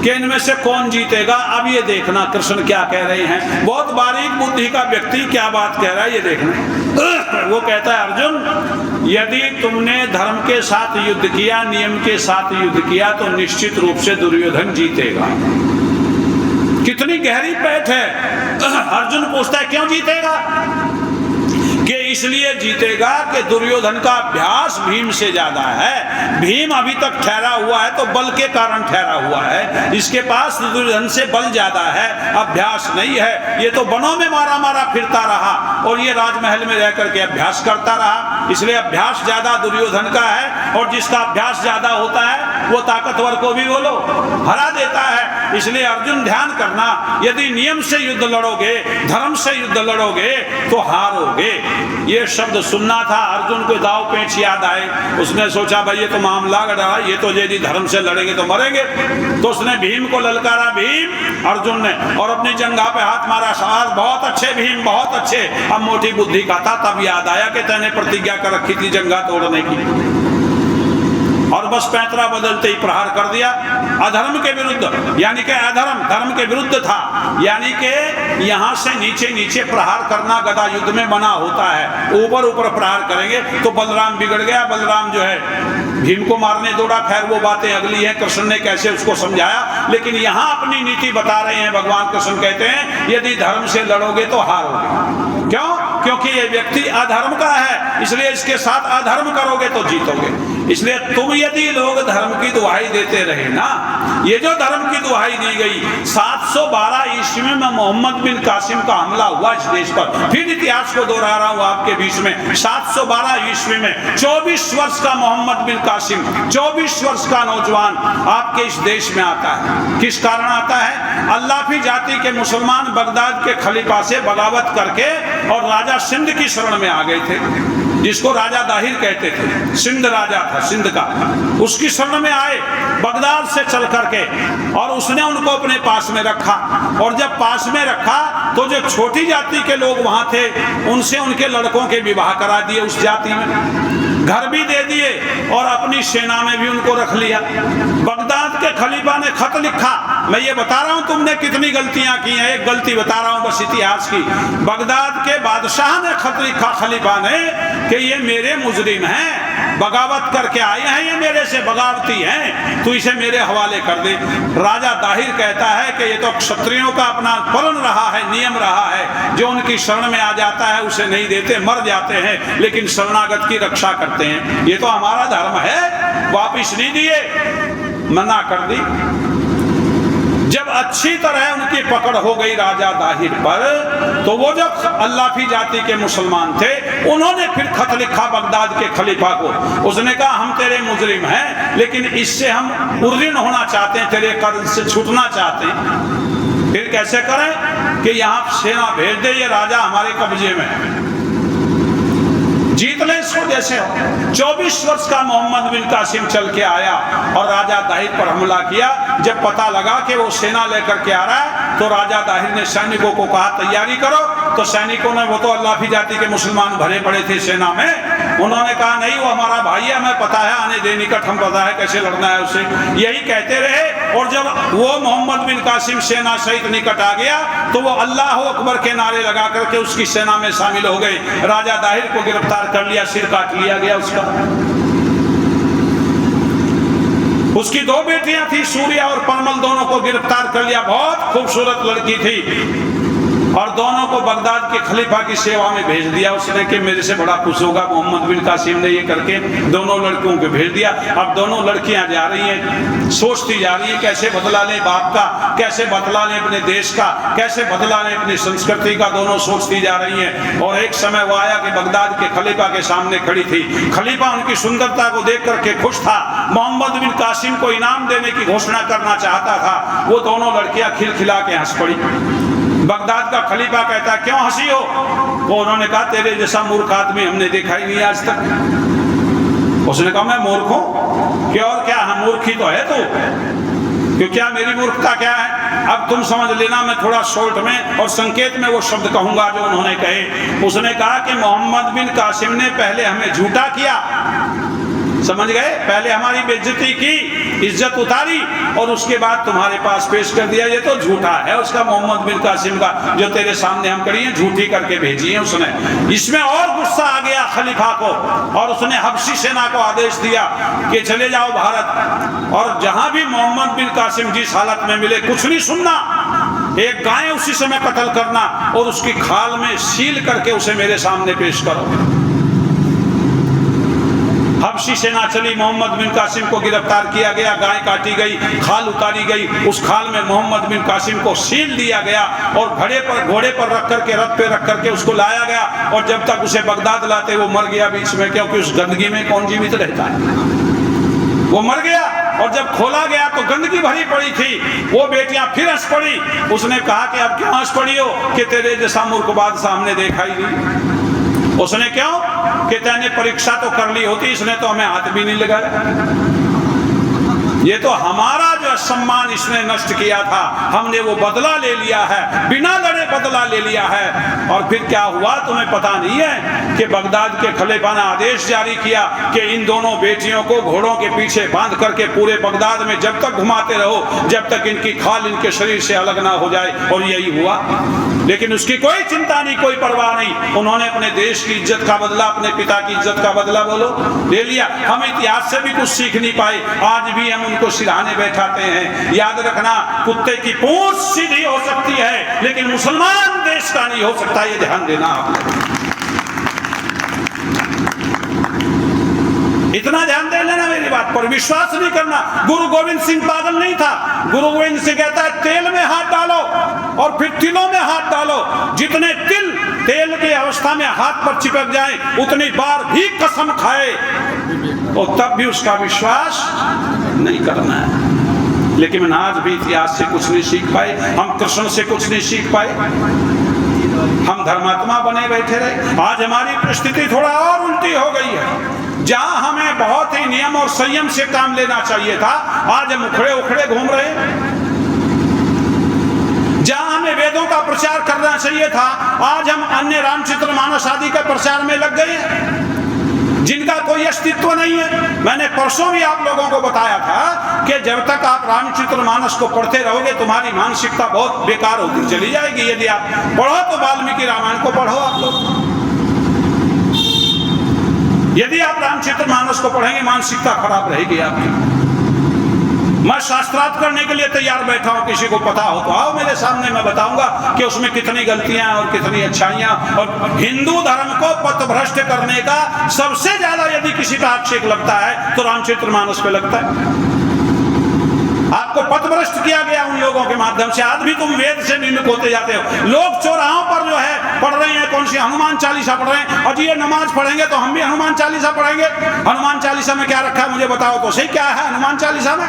कि इनमें से कौन जीतेगा। अब ये देखना कृष्ण क्या कह रहे हैं, बहुत बारीक बुद्धि का व्यक्ति क्या बात कह रहा है ये देखना। वो कहता है अर्जुन, यदि तुमने धर्म के साथ युद्ध किया, नियम के साथ युद्ध किया तो निश्चित रूप से दुर्योधन जीतेगा। कितनी गहरी पैठ है। अर्जुन पूछता है क्यों जीतेगा? कि इसलिए जीतेगा कि दुर्योधन का अभ्यास भीम से ज्यादा है। भीम अभी तक ठहरा हुआ है तो बल के कारण ठहरा हुआ है, इसके पास दुर्योधन से बल ज्यादा है, अभ्यास नहीं है। ये तो वनों में मारा मारा फिरता रहा और ये राजमहल में रह करके अभ्यास करता रहा, इसलिए अभ्यास ज्यादा दुर्योधन का है। और जिसका अभ्यास ज्यादा होता है वो ताकतवर को भी बोलो हरा देता है। इसलिए अर्जुन ध्यान करना, यदि नियम से युद्ध लड़ोगे, धर्म से युद्ध लड़ोगे तो हारोगे। ये शब्द सुनना था। अर्जुन को दाव पेच याद आए, उसने सोचा भाई ये तो मामला गड़ा, ये तो यदि धर्म से लड़ेंगे तो मरेंगे। तो उसने भीम को ललकारा, भीम अर्जुन ने, और अपनी जंघा पे हाथ मारा। शाबाश, बहुत अच्छे भीम, बहुत अच्छे। अब मोटी बुद्धि का था, तब याद आया कि तैने प्रतिज्ञा कर रखी थी जंघा तोड़ने की, और बस पैंतरा बदलते ही प्रहार कर दिया अधर्म के विरुद्ध। यानी कि अधर्म धर्म के विरुद्ध था, यानी कि यहां से नीचे नीचे प्रहार करना गदा युद्ध में मना होता है। ऊपर ऊपर प्रहार करेंगे तो बलराम बिगड़ गया। बलराम जो है भीम को मारने दौड़ा। खैर वो बातें अगली हैं, कृष्ण ने कैसे उसको समझाया, लेकिन यहां अपनी नीति बता रहे हैं भगवान कृष्ण। कहते हैं यदि धर्म से लड़ोगे तो हारोगे। क्यों? क्योंकि ये व्यक्ति अधर्म का है, इसलिए इसके साथ अधर्म करोगे तो जीतोगे। इसलिए तुम यदि लोग धर्म की दुहाई देते रहे ना, ये जो धर्म की दुहाई दी गई 712 ईस्वी में मोहम्मद बिन कासिम का हमला हुआ इस देश पर। फिर इतिहास को दोहरा रहा हूं आपके बीच में। 712 ईस्वी में 24 वर्ष का मोहम्मद बिन कासिम, 24 वर्ष का नौजवान आपके इस देश में आता है। किस कारण आता है? अल्लाफी जाति के मुसलमान बगदाद के खलीफा से बगावत करके और राजा सिंध की शरण में आ गए थे, जिसको राजा दाहिर कहते थे, सिंध राजा था सिंध का, उसकी शरण में आए बगदाद से चल करके, और उसने उनको अपने पास में रखा। और जब पास में रखा तो जो छोटी जाति के लोग वहां थे उनसे उनके लड़कों के विवाह करा दिए, उस जाति में घर भी दे दिए और अपनी सेना में भी उनको रख लिया। बगदाद के खलीफा ने खत लिखा, मैं ये बता रहा हूं तुमने कितनी गलतियां की हैं, एक गलती बता रहा हूं बस इतिहास की। बगदाद के बादशाह ने खत लिखा खलीफा ने कि ये मेरे मुजरिम हैं, बगावत करके आए हैं, ये मेरे से बगावती हैं, तू इसे मेरे हवाले कर दे। राजा दाहिर कहता है कि ये तो क्षत्रियों का अपना परन रहा है, नियम रहा है, जो उनकी शरण में आ जाता है उसे नहीं देते, मर जाते हैं, लेकिन शरणागत की रक्षा करते हैं, ये तो हमारा धर्म है। वापिस नहीं दिए, मना कर दी। जब अच्छी तरह उनकी पकड़ हो गई राजा दाहिर पर, तो वो जो अल्लाफी जाति के मुसलमान थे उन्होंने फिर खत लिखा बगदाद के खलीफा को। उसने कहा हम तेरे मुजरिम हैं, लेकिन इससे हम उर्जिन होना चाहते हैं, तेरे कर्ज से छूटना चाहते हैं। फिर कैसे करें कि यहाँ सेना भेज दे, ये राजा हमारे कब्जे में, जीत ले इसको जैसे हो। 24 वर्ष का मोहम्मद बिन कासिम चल के आया और राजा दाहिर पर हमला किया। जब पता लगा कि वो सेना लेकर के आ रहा है तो राजा दाहिर ने सैनिकों को कहा तैयारी करो। तो सैनिकों ने, वो तो अल्लाफी जाति के मुसलमान भरे पड़े थे सेना में, उन्होंने कहा नहीं वो हमारा भाई है, हमें पता है, आने दे निकट, हम पता है कैसे लड़ना है उससे, यही कहते रहे। और जब वो मोहम्मद बिन कासिम सेना सहित निकट आ गया तो वो अल्लाह अकबर के नारे लगा करके उसकी सेना में शामिल हो गए। राजा दाहिर को गिरफ्तार कर लिया, सिर काट लिया गया उसका। उसकी 2 बेटियां थी, सूर्या और परमल, दोनों को गिरफ्तार कर लिया। बहुत खूबसूरत लड़की थी और दोनों को बगदाद के खलीफा की सेवा में भेज दिया उसने कि मेरे से बड़ा खुश होगा मोहम्मद बिन कासिम ने ये करके। दोनों लड़कियों को भेज दिया। अब दोनों लड़कियां जा रही हैं, सोचती जा रही है कैसे बदला ले बाप का, कैसे बदला ले अपने देश का, कैसे बदला ले अपनी संस्कृति का, दोनों सोचती जा रही हैं। और एक समय वो आया कि बगदाद के खलीफा के सामने खड़ी थी। खलीफा उनकी सुंदरता को देख करके खुश था, मोहम्मद बिन कासिम को इनाम देने की घोषणा करना चाहता था। वो दोनों लड़कियां खिलखिला के हंस पड़ी। बगदाद का खलीफा कहता क्यों हंसी हो? तो उन्होंने कहा तेरे जैसा मूर्ख आदमी हमने देखा ही नहीं आज तक। उसने कहा मैं मूर्ख हूं? क्या और क्या, हम मूर्ख ही तो है तू, क्यों क्या मेरी मूर्खता क्या है? अब तुम समझ लेना, मैं थोड़ा शॉर्ट में और संकेत में वो शब्द कहूंगा जो उन्होंने कहे। उसने कहा कि मोहम्मद बिन कासिम ने पहले हमें झूठा किया, समझ गए, पहले हमारी बेइज्जती की, इज्जत उतारी और उसके बाद तुम्हारे पास पेश कर दिया। ये तो झूठा है उसका, मोहम्मद बिन कासिम का, जो तेरे सामने हम करी है, झूठी करके भेजी है उसने। इसमें और गुस्सा आ गया खलीफा को और उसने हबशी सेना को आदेश दिया कि चले जाओ भारत, और जहां भी मोहम्मद बिन कासिम जिस हालत में मिले कुछ नहीं सुनना, एक गाय उसी समय कत्ल करना और उसकी खाल में सील करके उसे मेरे सामने पेश करो। हबशी सेना चली, मोहम्मद बिन कासिम को गिरफ्तार किया गया, गाय काटी गई, खाल उतारी गई, उस खाल में मोहम्मद बिन कासिम को सील दिया गया और घोड़े पर रख करके, रथ पे रख करके उसको लाया गया। और जब तक उसे बगदाद लाते वो मर गया बीच में, क्योंकि उस गंदगी में कौन जीवित रहता है, वो मर गया। और जब खोला गया तो गंदगी भरी पड़ी थी। वो बेटियां फिर हंस पड़ी। उसने कहा कि अब क्यों हंस पड़ी हो कि तेरे जैसा मूर्खबाद सामने देखा ही नहीं। उसने क्यों कि तेने परीक्षा तो कर ली होती, इसने तो हमें हाथ भी नहीं लगाया। ये तो हमारा जो सम्मान इसने नष्ट किया था, हमने वो बदला ले लिया है, बिना लड़े बदला ले लिया है। और फिर क्या हुआ तुम्हें पता नहीं है कि बगदाद के खलीफा ने आदेश जारी किया कि इन दोनों बेटियों को घोड़ों के पीछे बांध करके पूरे बगदाद में जब तक घुमाते रहो जब तक इनकी खाल इनके शरीर से अलग ना हो जाए। और यही हुआ, लेकिन उसकी कोई चिंता नहीं, कोई परवाह नहीं। उन्होंने अपने देश की इज्जत का बदला, अपने पिता की इज्जत का बदला बोलो ले लिया। हम इतिहास से भी कुछ सीख नहीं पाए, आज भी हम उनको सिरहाने बैठाते हैं। याद रखना, कुत्ते की पूंछ सीधी हो सकती है लेकिन मुसलमान देश का नहीं हो सकता, ये ध्यान देना आप। इतना ध्यान दे लेना मेरी बात पर, विश्वास नहीं करना। गुरु गोविंद सिंह पागल नहीं था। गुरु गोविंद सिंह कहता है तेल में हाथ डालो और फिर तिलों में हाथ डालो, जितने तिल तेल की अवस्था में हाथ पर चिपक जाए उतनी बार भी कसम खाए तो तब भी उसका विश्वास नहीं करना है। लेकिन आज भी इतिहास से कुछ नहीं सीख पाए, हम कृष्ण से कुछ नहीं सीख पाए। हम धर्मात्मा बने बैठे रहे। आज हमारी परिस्थिति थोड़ा और उल्टी हो गई है। जहां हमें बहुत ही नियम और संयम से काम लेना चाहिए था, आज हम उखड़े उखड़े घूम रहे हैं। जहां हमें वेदों का प्रचार करना चाहिए था, आज हम अन्य रामचरित मानस आदि के प्रचार में लग गए हैं, जिनका कोई अस्तित्व नहीं है। मैंने परसों भी आप लोगों को बताया था कि जब तक आप रामचरित मानस को पढ़ते रहोगे, तुम्हारी मानसिकता बहुत बेकार होती चली जाएगी। यदि आप पढ़ो तो वाल्मीकि रामायण को पढ़ो आप लोग। यदि आप रामचरित मानस को पढ़ेंगे, मानसिकता खराब रहेगी आपकी। मैं शास्त्रार्थ करने के लिए तैयार बैठा हूं, किसी को पता हो तो आओ मेरे सामने, मैं बताऊंगा कि उसमें कितनी गलतियां और कितनी अच्छाइयां। और हिंदू धर्म को पथभ्रष्ट करने का सबसे ज्यादा यदि किसी का आक्षेप लगता है तो रामचरितमानस पे लगता है। आपको पथभ्रष्ट किया गया उन लोगों के माध्यम से। आज भी तुम वेद से निम्न होते जाते हो। लोग चौराहों पर जो है पढ़ रहे हैं, कौन सी हनुमान चालीसा पढ़ रहे हैं, और ये नमाज पढ़ेंगे तो हम भी हनुमान चालीसा पढ़ेंगे। हनुमान चालीसा में क्या रखा है मुझे बताओ तो सही, क्या है हनुमान चालीसा में?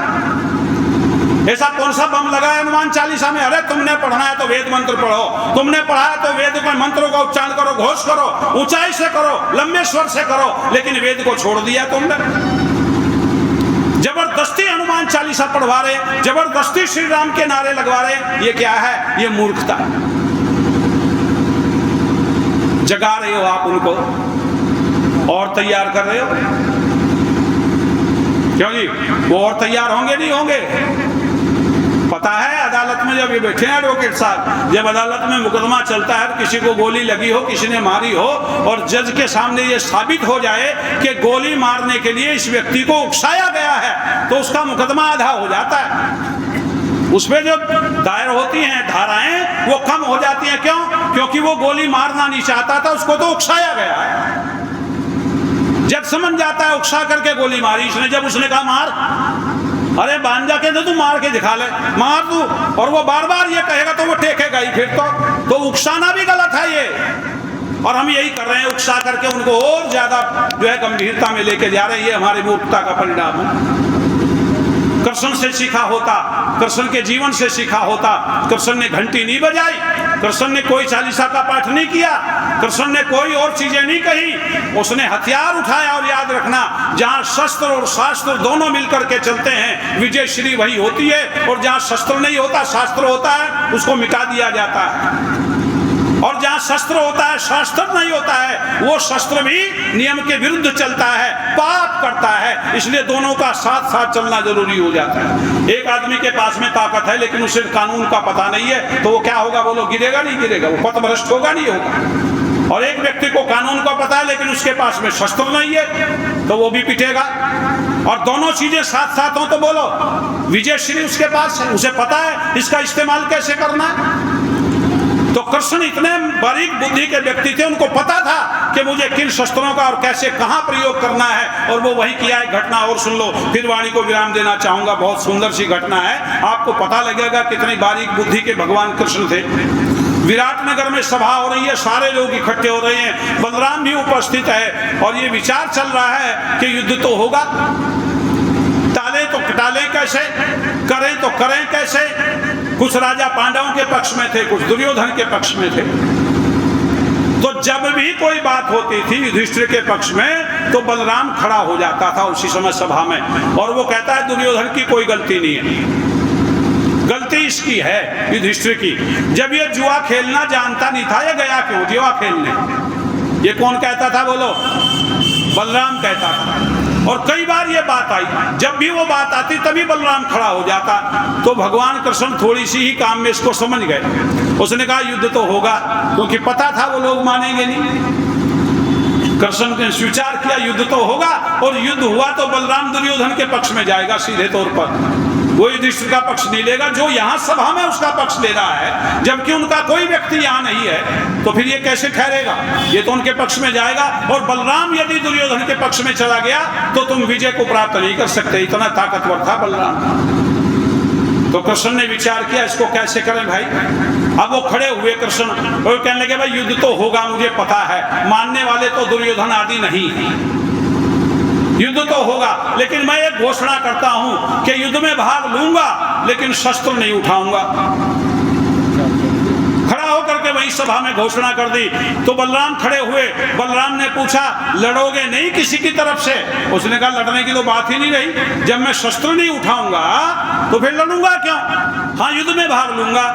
ऐसा कौन सा बम लगा है हनुमान चालीसा में? अरे तुमने पढ़ना है तो वेद मंत्र पढ़ो, तुमने पढ़ा है तो वेद के मंत्रों का उच्चारण करो, घोष करो, ऊंचाई से करो, लंबे स्वर से करो, लेकिन वेद को छोड़ दिया तुमने। जबरदस्ती हनुमान चालीसा पढ़वा रहे, जबरदस्ती श्री राम के नारे लगवा रहे। ये क्या है? ये मूर्खता। जगा रहे हो आप उनको और तैयार कर रहे हो। क्यों जी? वो और तैयार होंगे नहीं होंगे? पता है अदालत में जब ये बैठे हैं एडवोकेट साहब, जब अदालत में मुकदमा चलता है, किसी को गोली लगी हो, किसी ने मारी हो, और जज के सामने ये साबित हो जाए कि गोली मारने के लिए इस व्यक्ति को उकसाया गया है, तो उसका मुकदमा आधा हो जाता है। उसमें जो दायर होती हैं धाराएं वो कम हो जाती हैं। क्यों? क्योंकि वो गोली मारना नहीं चाहता था, उसको तो उकसाया गया है। जब समझ जाता है उकसा करके गोली मारी इसने, जब उसने कहा मार, अरे बांजा के तू मार के दिखा ले, मार तू, और वो बार बार ये कहेगा तो वो टेकेगा ही फिर तो उकसाना भी गलत है ये। और हम यही कर रहे हैं, उकसा करके उनको और ज्यादा जो है गंभीरता में लेके जा रहे हैं। ये हमारी मूर्खता का परिणाम है। कृष्ण से सीखा होता, कृष्ण के जीवन से सीखा होता, कृष्ण ने घंटी नहीं बजाई, कृष्ण ने कोई चालीसा का पाठ नहीं किया, कृष्ण ने कोई और चीजें नहीं कही, उसने हथियार उठाया। और याद रखना, जहां शस्त्र और शास्त्र दोनों मिलकर के चलते हैं, विजय श्री वही होती है। और जहां शस्त्र नहीं होता, शास्त्र होता है, उसको मिटा दिया जाता है। और जहां शस्त्र होता है, शास्त्र नहीं होता है, वो शस्त्र भी नियम के विरुद्ध चलता है, पाप करता है। इसलिए दोनों का साथ साथ चलना जरूरी हो जाता है। एक आदमी के पास में ताकत है लेकिन उसे कानून का पता नहीं है, तो वो क्या होगा बोलो? गिरेगा नहीं गिरेगा? वो पथभ्रष्ट होगा नहीं होगा? और एक व्यक्ति को कानून का पता है लेकिन उसके पास में शस्त्र नहीं है, तो वो भी पिटेगा। और दोनों चीजें साथ साथ हो तो बोलो विजय श्री उसके पास है, उसे पता है इसका इस्तेमाल कैसे करना है। तो कृष्ण इतने बारीक बुद्धि के व्यक्ति थे, उनको पता था कि मुझे किन शस्त्रों का और कैसे कहां प्रयोग करना है, और वो वही किया। एक घटना और सुन लो, फिर वाणी को विराम देना चाहूंगा। बहुत सुंदर सी घटना है, आपको पता लगेगा कितनी बारीक बुद्धि के भगवान कृष्ण थे। विराट नगर में सभा हो रही है, सारे लोग इकट्ठे हो रहे हैं, बलराम भी उपस्थित है, और ये विचार चल रहा है कि युद्ध तो होगा, टाले तो टाले कैसे, करें तो करें कैसे। कुछ राजा पांडवों के पक्ष में थे, कुछ दुर्योधन के पक्ष में थे। तो जब भी कोई बात होती थी युधिष्ठिर के पक्ष में, तो बलराम खड़ा हो जाता था उसी समय सभा में, और वो कहता है दुर्योधन की कोई गलती नहीं है, गलती इसकी है युधिष्ठिर की। जब ये जुआ खेलना जानता नहीं था, ये गया क्यों जुआ खेलने? ये कौन कहता था बोलो? बलराम कहता था। और कई बार ये बात आई, जब भी वो बात आती तभी बलराम खड़ा हो जाता। तो भगवान कृष्ण थोड़ी सी ही काम में इसको समझ गए। उसने कहा युद्ध तो होगा, क्योंकि पता था वो लोग मानेंगे नहीं। कृष्ण ने स्वीकार किया युद्ध तो होगा, और युद्ध हुआ तो बलराम दुर्योधन के पक्ष में जाएगा सीधे तौर पर, वो युधिष्ठिर का पक्ष नहीं लेगा जो यहाँ सभा में उसका पक्ष ले रहा है, जबकि उनका कोई व्यक्ति यहाँ नहीं है। तो फिर ये कैसे ठहरेगा? ये तो उनके पक्ष में जाएगा। और बलराम यदि दुर्योधन के पक्ष में चला गया तो तुम विजय को प्राप्त नहीं कर सकते, इतना ताकतवर था बलराम। तो कृष्ण ने विचार किया इसको कैसे करें भाई। अब वो खड़े हुए कृष्ण, और कहने लगे भाई युद्ध तो होगा, मुझे पता है, मानने वाले तो दुर्योधन आदि नहीं है, युद्ध तो होगा, लेकिन मैं एक घोषणा करता हूं कि युद्ध में भाग लूंगा लेकिन शस्त्र नहीं उठाऊंगा। खड़ा होकर के वहीं बड़ी सभा में घोषणा कर दी। तो बलराम खड़े हुए, बलराम ने पूछा लड़ोगे नहीं किसी की तरफ से? उसने कहा लड़ने की तो बात ही नहीं रही, जब मैं शस्त्र नहीं उठाऊंगा तो फिर लड़ूंगा क्यों? हाँ, युद्ध में भाग लूंगा।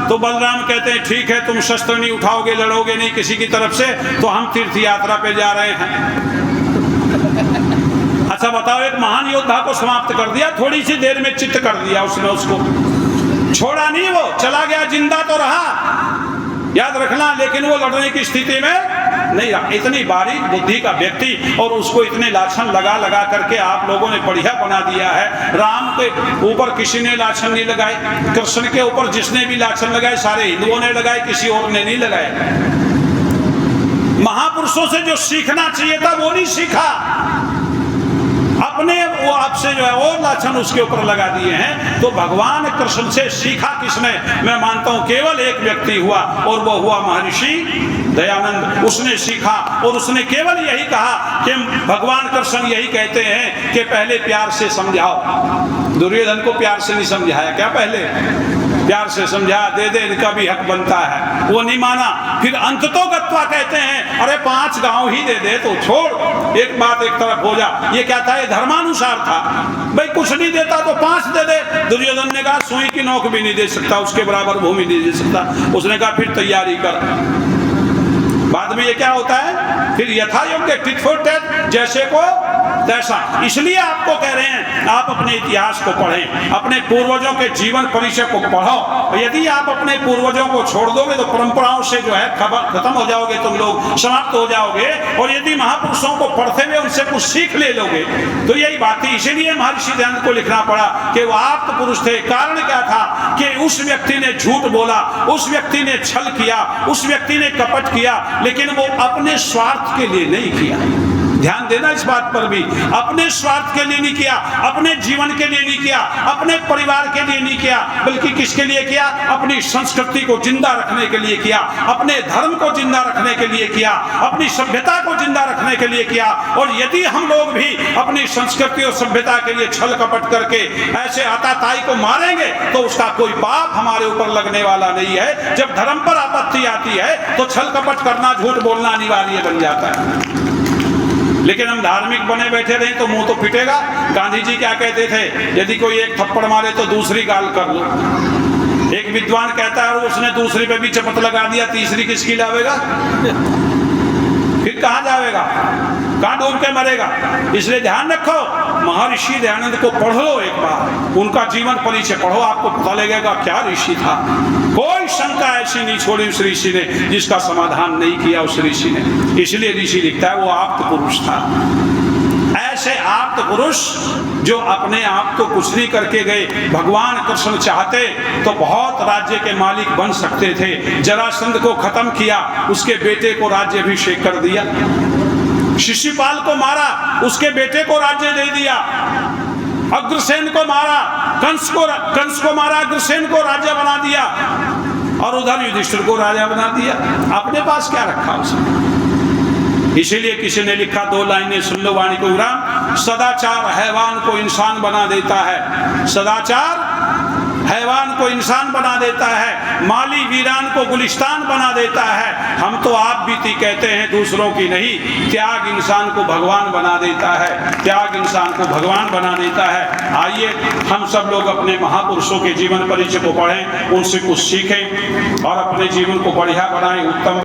तो बलराम कहते हैं ठीक है, तुम शस्त्र नहीं उठाओगे, लड़ोगे नहीं किसी की तरफ से, तो हम तीर्थ यात्रा पे जा रहे हैं। अच्छा बताओ, एक महान योद्धा को समाप्त कर दिया, थोड़ी सी देर में चित्त कर दिया उसने, उसको छोड़ा नहीं, वो चला गया, जिंदा तो रहा, याद रखना, लेकिन वो लड़ने की स्थिति में नहीं रहा। इतनी बारीक बुद्धि का व्यक्ति, और उसको इतने लाछन लगा लगा करके आप लोगों ने बढ़िया बना दिया है। राम के ऊपर किसी ने लाछन नहीं लगाए, कृष्ण के ऊपर जिसने भी लाछन लगाए सारे हिंदुओं ने लगाए, किसी और ने नहीं लगाए। महापुरुषों से जो सीखना चाहिए था वो नहीं सीखा, अपने वो आपसे जो है और लाछन उसके ऊपर लगा दिए हैं। तो भगवान कृष्ण से सीखा किसने? मैं मानता हूं केवल एक व्यक्ति हुआ, और वो हुआ महर्षि दयानंद। उसने सीखा और उसने केवल यही कहा कि भगवान कृष्ण यही कहते हैं कि पहले प्यार से समझाओ। दुर्योधन को प्यार से नहीं समझाया क्या? पहले प्यार से समझा, दे दे, इनका भी हक बनता है, वो नहीं माना। फिर अंततो गत्वा कहते हैं अरे 5 गांव ही दे दे तो छोड़, एक बात एक तरफ हो जा। ये क्या था? ये धर्मानुसार था, भाई कुछ नहीं देता तो 5 दे दे। दुर्योधन ने कहा सुई की नोक भी नहीं दे सकता, उसके बराबर भूमि नहीं दे सकता। उसने कहा फिर तैयारी कर। बाद में ये क्या होता है? फिर यथा योग्य टिट फॉर टैट, जैसे को तैसा। इसलिए आपको कह रहे हैं आप अपने इतिहास को पढ़ें, अपने पूर्वजों के जीवन परिचय को पढ़ो। यदि आप अपने पूर्वजों को छोड़ दोगे तो परंपराओं से जो है खत्म हो जाओगे, तुम लोग समाप्त हो जाओगे। और यदि महापुरुषों को पढ़ते हुए उनसे कुछ सीख ले लोगे तो यही बात है। इसीलिए महर्षि दयानंद को लिखना पड़ा कि वो आप्त पुरुष थे। कारण क्या था कि उस व्यक्ति ने झूठ बोला, उस व्यक्ति ने छल किया, उस व्यक्ति ने कपट किया, लेकिन वो अपने स्वार्थ के लिए नहीं किया। ध्यान देना इस बात पर भी, अपने स्वार्थ के लिए नहीं किया, अपने जीवन के लिए नहीं किया, अपने परिवार के लिए नहीं किया, बल्कि किसके लिए किया? अपनी संस्कृति को जिंदा रखने के लिए किया, अपने धर्म को जिंदा रखने के लिए किया, अपनी सभ्यता को जिंदा रखने के लिए किया। और यदि हम लोग भी अपनी संस्कृति और सभ्यता के लिए छल कपट करके ऐसे आताताई को मारेंगे तो उसका कोई पाप हमारे ऊपर लगने वाला नहीं है। जब धर्म पर आपत्ति आती है तो छल कपट करना, झूठ बोलना अनिवार्य बन जाता है। लेकिन हम धार्मिक बने बैठे रहे तो मुंह तो पिटेगा। गांधी जी क्या कहते थे? यदि कोई एक थप्पड़ मारे तो दूसरी गाल कर लो। एक विद्वान कहता है उसने दूसरी पे भी चपत लगा दिया, तीसरी किसकी लावेगा? फिर कहां जाएगा? कहां डूब के मरेगा? इसलिए ध्यान रखो, महर्षि दयानंद को पढ़ लो एक बार, उनका जीवन परिचय पढ़ो, आपको पता लगेगा क्या ऋषि था। कोई शंका ऐसी नहीं छोड़ी उस ऋषि ने जिसका समाधान नहीं किया उस ऋषि ने। इसलिए ऋषि लिखता है वो आप्त पुरुष था। ऐसे आप्त पुरुष जो अपने आप को कुछ नहीं करके गए, भगवान कृष्ण चाहते तो बहुत राज्य के मालिक बन सकते थे। जरासंध को खत्म किया, उसके बेटे को राज्याभिषेक कर दिया। शिशुपाल को मारा, उसके बेटे को राज्य दे दिया। अग्रसेन को मारा, कंस को मारा, अग्रसेन को राजा बना दिया, और उधर युधिष्ठिर को राजा बना दिया। अपने पास क्या रखा उसने? इसीलिए किसी ने लिखा 2 लाइनें सुन लो वाणी को विराम। सदाचार हैवान को इंसान बना देता है, सदाचार हैवान को इंसान बना देता है, माली वीरान को गुलिस्तान बना देता है। हम तो आप बीती कहते हैं, दूसरों की नहीं। त्याग इंसान को भगवान बना देता है, त्याग इंसान को भगवान बना देता है। आइए हम सब लोग अपने महापुरुषों के जीवन परिचय को पढ़ें, उनसे कुछ सीखें और अपने जीवन को बढ़िया बनाएं, उत्तम